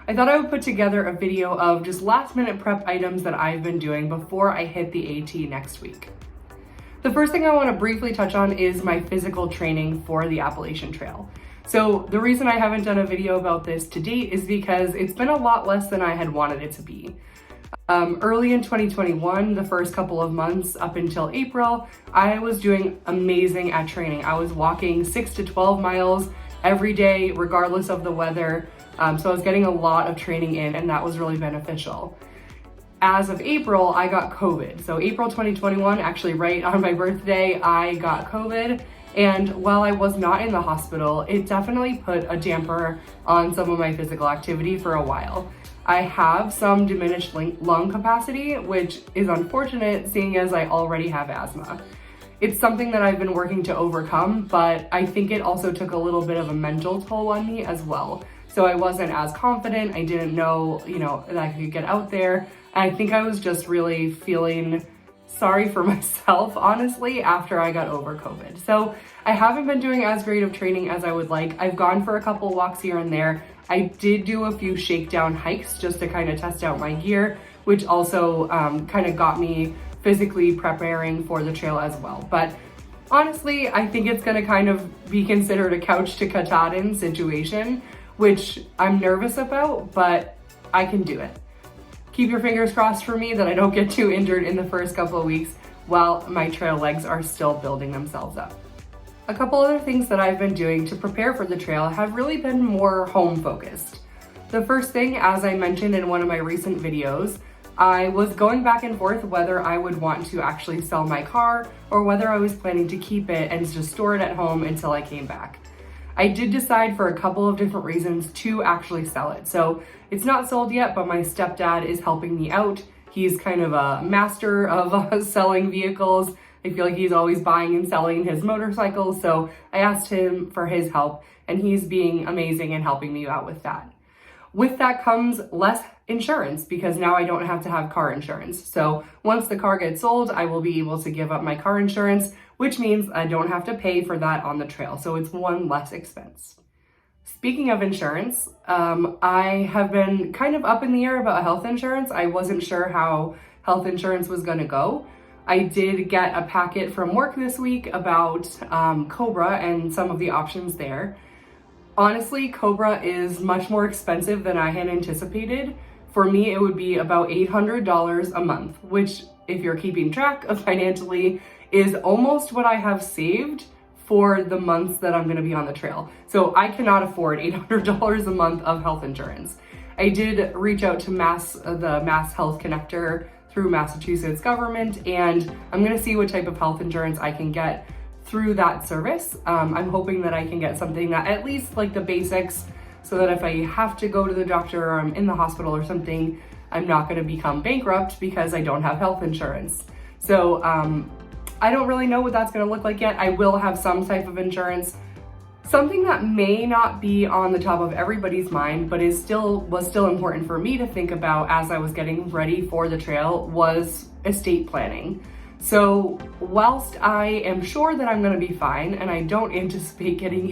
I thought I would put together a video of just last minute prep items that I've been doing before I hit the AT next week. The first thing I want to briefly touch on is my physical training for the Appalachian Trail. So the reason I haven't done a video about this to date is because it's been a lot less than I had wanted it to be. Early in 2021, the first couple of months up until April, I was doing amazing at training. I was walking 6 to 12 miles every day, regardless of the weather. So I was getting a lot of training in, and that was really beneficial. As of April, I got COVID. So April 2021, actually right on my birthday, I got COVID. And while I was not in the hospital, it definitely put a damper on some of my physical activity for a while. I have some diminished lung capacity, which is unfortunate seeing as I already have asthma. It's something that I've been working to overcome, but I think it also took a little bit of a mental toll on me as well. So I wasn't as confident. I didn't know, that I could get out there. And I think I was just really feeling sorry for myself, honestly, after I got over COVID. So I haven't been doing as great of training as I would like. I've gone for a couple walks here and there. I did do a few shakedown hikes just to kind of test out my gear, which also kind of got me physically preparing for the trail as well. But honestly, I think it's gonna kind of be considered a couch to Katahdin situation, which I'm nervous about, but I can do it. Keep your fingers crossed for me that I don't get too injured in the first couple of weeks while my trail legs are still building themselves up. A couple other things that I've been doing to prepare for the trail have really been more home focused. The first thing, as I mentioned in one of my recent videos, I was going back and forth whether I would want to actually sell my car or whether I was planning to keep it and just store it at home until I came back. I did decide for a couple of different reasons to actually sell it. So it's not sold yet, but my stepdad is helping me out. He's kind of a master of selling vehicles. I feel like he's always buying and selling his motorcycles. So I asked him for his help, and he's being amazing and helping me out with that. With that comes less insurance because now I don't have to have car insurance. So once the car gets sold, I will be able to give up my car insurance, which means I don't have to pay for that on the trail. So it's one less expense. Speaking of insurance, I have been kind of up in the air about health insurance. I wasn't sure how health insurance was gonna go. I did get a packet from work this week about Cobra and some of the options there. Honestly, Cobra is much more expensive than I had anticipated. For me, it would be about $800 a month, which, if you're keeping track of financially, is almost what I have saved for the months that I'm gonna be on the trail. So I cannot afford $800 a month of health insurance. I did reach out to the Mass Health Connector through Massachusetts government, and I'm gonna see what type of health insurance I can get through that service. I'm hoping that I can get something that at least like the basics, so that if I have to go to the doctor or I'm in the hospital or something, I'm not gonna become bankrupt because I don't have health insurance. So I don't really know what that's gonna look like yet. I will have some type of insurance. Something that may not be on the top of everybody's mind, but was still important for me to think about as I was getting ready for the trail was estate planning. So whilst I am sure that I'm gonna be fine and I don't anticipate getting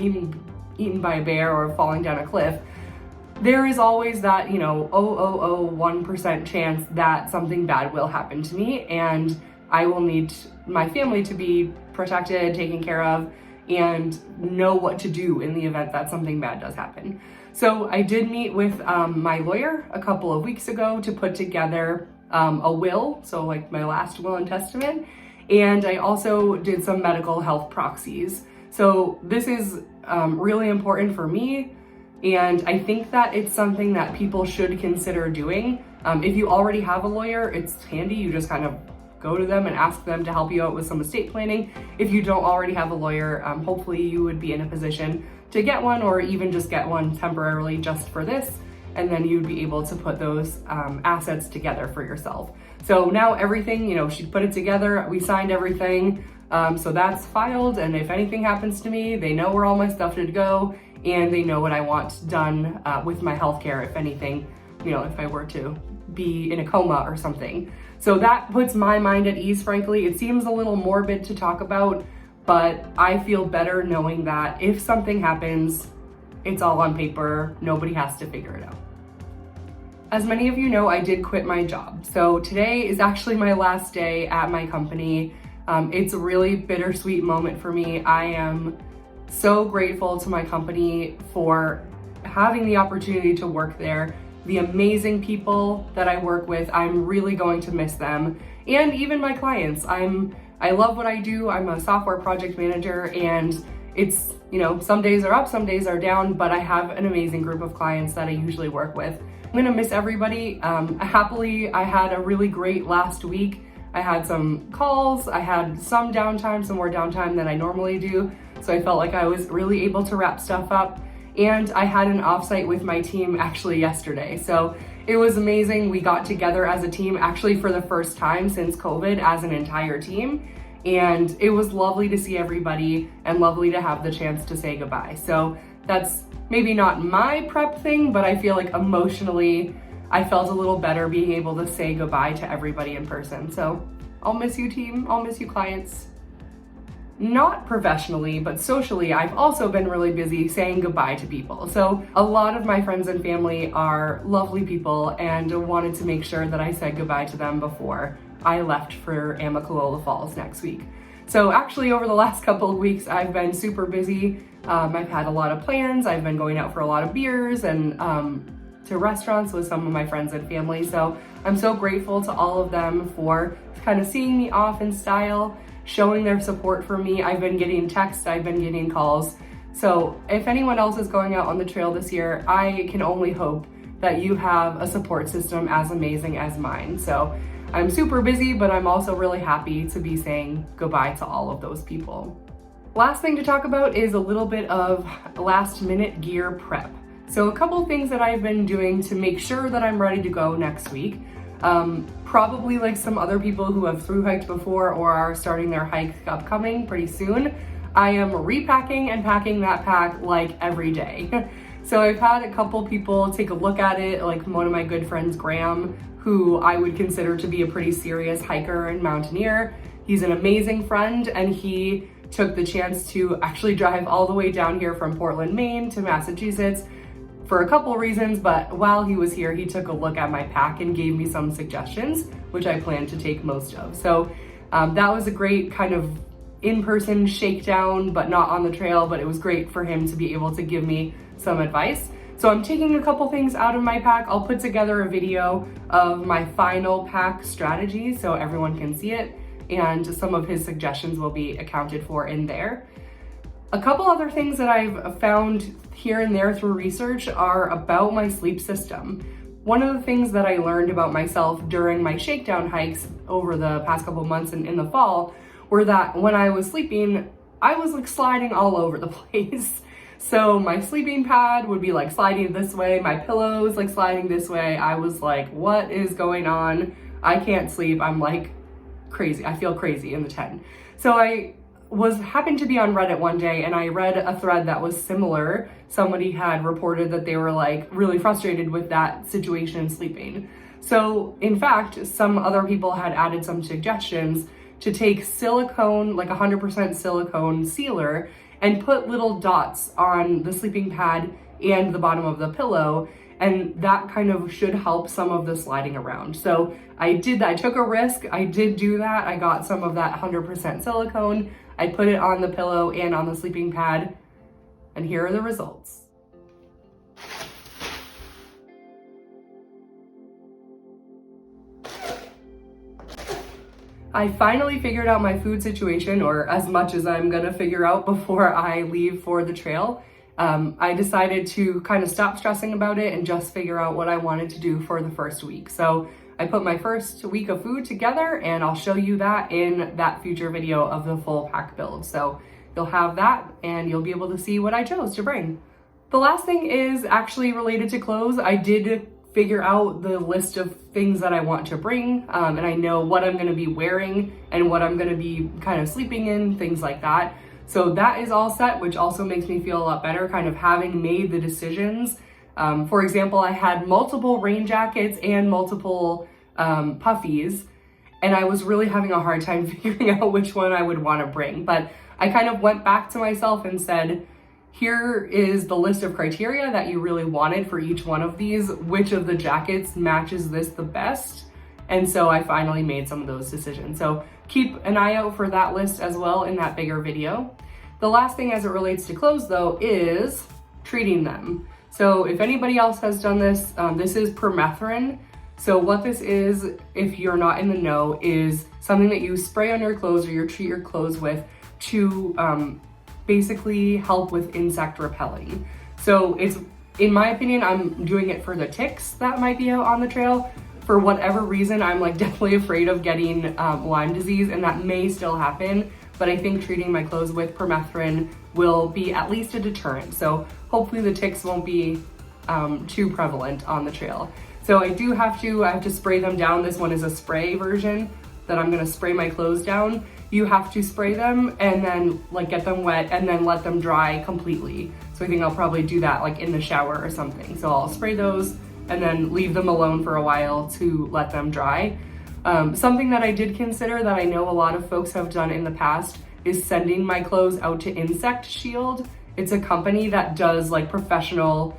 eaten by a bear or falling down a cliff, there is always that, 0.001% chance that something bad will happen to me, and I will need my family to be protected, taken care of, and know what to do in the event that something bad does happen. So I did meet with my lawyer a couple of weeks ago to put together a will, so like my last will and testament, and I also did some medical health proxies. So this is really important for me, and I think that it's something that people should consider doing. If you already have a lawyer, it's handy. You just kind of go to them and ask them to help you out with some estate planning. If you don't already have a lawyer, hopefully you would be in a position to get one, or even just get one temporarily just for this, and then you'd be able to put those assets together for yourself. So now everything, she put it together, we signed everything, so that's filed, and if anything happens to me, they know where all my stuff should go, and they know what I want done with my healthcare, if anything, if I were to be in a coma or something. So that puts my mind at ease, frankly. It seems a little morbid to talk about, but I feel better knowing that if something happens, it's all on paper, nobody has to figure it out. As many of you know, I did quit my job. So today is actually my last day at my company. It's a really bittersweet moment for me. I am so grateful to my company for having the opportunity to work there. The amazing people that I work with, I'm really going to miss them. And even my clients. I love what I do. I'm a software project manager, and it's, some days are up, some days are down, but I have an amazing group of clients that I usually work with. I'm gonna miss everybody. Happily, I had a really great last week. I had some calls, I had some downtime, some more downtime than I normally do. So I felt like I was really able to wrap stuff up. And I had an offsite with my team actually yesterday. So it was amazing. We got together as a team actually for the first time since COVID as an entire team. And it was lovely to see everybody and lovely to have the chance to say goodbye. So that's maybe not my prep thing, but I feel like emotionally, I felt a little better being able to say goodbye to everybody in person. So I'll miss you, team. I'll miss you, clients. Not professionally, but socially, I've also been really busy saying goodbye to people. So a lot of my friends and family are lovely people, and wanted to make sure that I said goodbye to them before I left for Amicalola Falls next week. So actually over the last couple of weeks, I've been super busy. I've had a lot of plans. I've been going out for a lot of beers and to restaurants with some of my friends and family. So I'm so grateful to all of them for kind of seeing me off in style, showing their support for me. I've been getting texts, I've been getting calls. So if anyone else is going out on the trail this year, I can only hope that you have a support system as amazing as mine. So I'm super busy, but I'm also really happy to be saying goodbye to all of those people. Last thing to talk about is a little bit of last minute gear prep. So a couple things that I've been doing to make sure that I'm ready to go next week. Probably like some other people who have thru-hiked before or are starting their hike upcoming pretty soon, I am repacking and packing that pack like every day. So I've had a couple people take a look at it, like one of my good friends, Graham, who I would consider to be a pretty serious hiker and mountaineer. He's an amazing friend, and he took the chance to actually drive all the way down here from Portland, Maine to Massachusetts for a couple reasons, but while he was here, he took a look at my pack and gave me some suggestions, which I plan to take most of. So that was a great kind of in-person shakedown, but not on the trail, but it was great for him to be able to give me some advice. So I'm taking a couple things out of my pack. I'll put together a video of my final pack strategy so everyone can see it, and some of his suggestions will be accounted for in there. A couple other things that I've found here and there through research are about my sleep system. One of the things that I learned about myself during my shakedown hikes over the past couple months in the fall were that when I was sleeping, I was like sliding all over the place. So my sleeping pad would be like sliding this way, my pillows like sliding this way. I was like, what is going on? I can't sleep. I'm like crazy. I feel crazy in the tent. So I happened to be on Reddit one day, and I read a thread that was similar. Somebody had reported that they were like really frustrated with that situation sleeping. So in fact, some other people had added some suggestions to take silicone, like 100% silicone sealer, and put little dots on the sleeping pad and the bottom of the pillow, and that kind of should help some of the sliding around. So I did that. I took a risk. I did do that. I got some of that 100% silicone. I put it on the pillow and on the sleeping pad, and here are the results. I finally figured out my food situation, or as much as I'm gonna figure out before I leave for the trail. I decided to kind of stop stressing about it and just figure out what I wanted to do for the first week. So I put my first week of food together, and I'll show you that in that future video of the full pack build. So you'll have that, and you'll be able to see what I chose to bring. The last thing is actually related to clothes. I did figure out the list of things that I want to bring, and I know what I'm gonna be wearing and what I'm gonna be kind of sleeping in, things like that. So that is all set, which also makes me feel a lot better, kind of having made the decisions. For example, I had multiple rain jackets and multiple puffies, and I was really having a hard time figuring out which one I would want to bring. But I kind of went back to myself and said, here is the list of criteria that you really wanted for each one of these. Which of the jackets matches this the best? And so I finally made some of those decisions. So keep an eye out for that list as well in that bigger video. The last thing as it relates to clothes though is treating them. So if anybody else has done this, this is permethrin. So what this is, if you're not in the know, is something that you spray on your clothes or you treat your clothes with to basically help with insect repelling. So it's, in my opinion, I'm doing it for the ticks that might be out on the trail. For whatever reason, I'm like definitely afraid of getting Lyme disease, and that may still happen, but I think treating my clothes with permethrin will be at least a deterrent. So hopefully the ticks won't be too prevalent on the trail. So I have to spray them down. This one is a spray version that I'm gonna spray my clothes down. You have to spray them and then like get them wet and then let them dry completely. So I think I'll probably do that like in the shower or something. So I'll spray those and then leave them alone for a while to let them dry. Something that I did consider that I know a lot of folks have done in the past is sending my clothes out to Insect Shield. It's a company that does like professional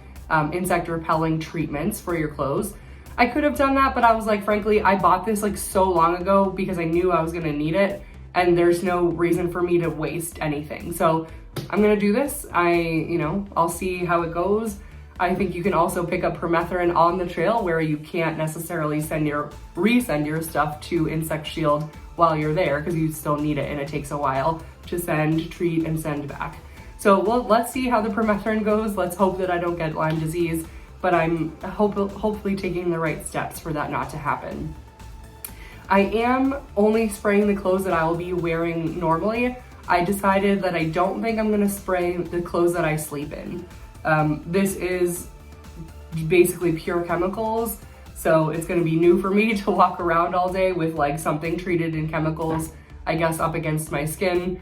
insect repelling treatments for your clothes. I could have done that, but I was like, frankly, I bought this like so long ago because I knew I was gonna need it, and there's no reason for me to waste anything. So I'm gonna do this. I'll see how it goes. I think you can also pick up permethrin on the trail where you can't necessarily resend your stuff to Insect Shield while you're there because you still need it and it takes a while to send, treat, and send back. So let's see how the permethrin goes. Let's hope that I don't get Lyme disease, but I'm hopefully taking the right steps for that not to happen. I am only spraying the clothes that I will be wearing normally. I decided that I don't think I'm gonna spray the clothes that I sleep in. This is basically pure chemicals, so it's gonna be new for me to walk around all day with like something treated in chemicals, I guess, up against my skin.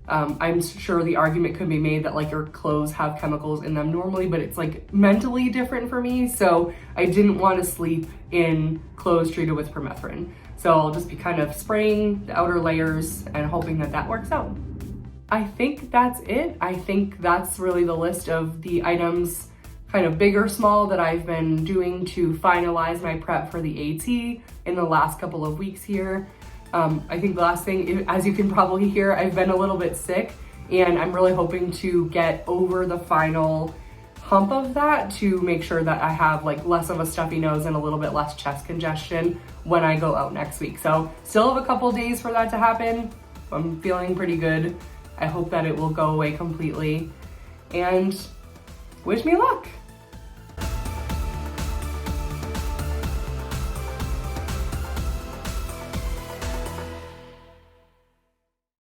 I'm sure the argument could be made that like your clothes have chemicals in them normally, but it's like mentally different for me, so I didn't want to sleep in clothes treated with permethrin. So I'll just be kind of spraying the outer layers and hoping that that works out. I think that's it. I think that's really the list of the items, kind of big or small, that I've been doing to finalize my prep for the AT in the last couple of weeks here. I think the last thing, as you can probably hear, I've been a little bit sick, and I'm really hoping to get over the final hump of that to make sure that I have like less of a stuffy nose and a little bit less chest congestion when I go out next week. So still have a couple days for that to happen. I'm feeling pretty good. I hope that it will go away completely, and wish me luck.